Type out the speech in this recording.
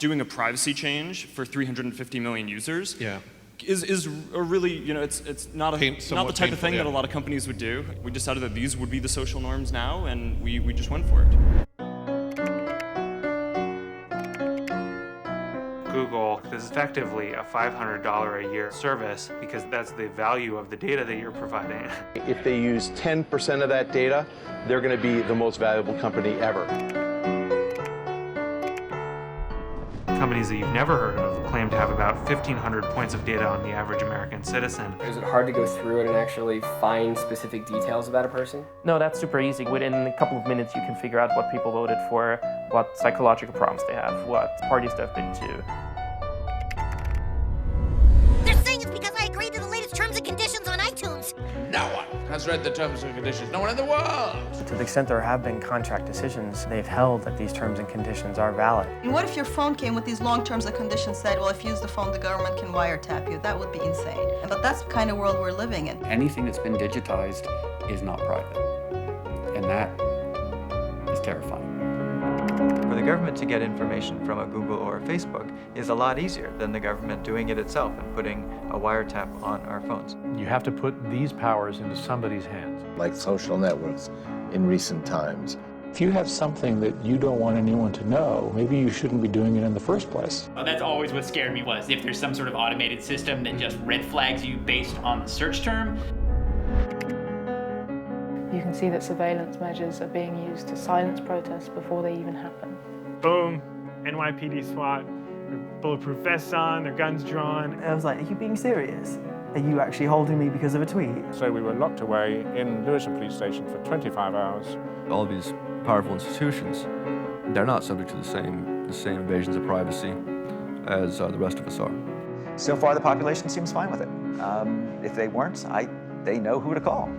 doing a privacy change for 350 million users Yeah. is a really, it's not the type of thing yeah. that a lot of companies would do. We decided that these would be the social norms now, and we just went for it. Google is effectively a $500 a year service because that's the value of the data that you're providing. If they use 10% of that data, they're going to be the most valuable company ever. Companies that you've never heard of claim to have about 1,500 points of data on the average American citizen. Is it hard to go through it and actually find specific details about a person? No, that's super easy. Within a couple of minutes, you can figure out what people voted for, what psychological problems they have, what parties they've been to. They're saying it's because I agreed to the latest terms and conditions on iTunes. No one has read the terms and conditions. No one in the world. To the extent there have been contract decisions, they've held that these terms and conditions are valid. And what if your phone came with these long terms and conditions said, well, if you use the phone, the government can wiretap you? That would be insane. But that's the kind of world we're living in. Anything that's been digitized is not private. And that is terrifying. For the government to get information from a Google or a Facebook is a lot easier than the government doing it itself and putting a wiretap on our phones. You have to put these powers into somebody's hands. Like social networks in recent times. If you have something that you don't want anyone to know, maybe you shouldn't be doing it in the first place. That's always what scared me, was if there's some sort of automated system that just red flags you based on the search term. You can see that surveillance measures are being used to silence protests before they even happen. Boom, NYPD SWAT, their bulletproof vests on, their guns drawn. I was like, are you being serious? Are you actually holding me because of a tweet? So we were locked away in Lewisham Police Station for 25 hours. All these powerful institutions, they're not subject to the same invasions of privacy as the rest of us are. So far, the population seems fine with it. If they weren't, they know who to call.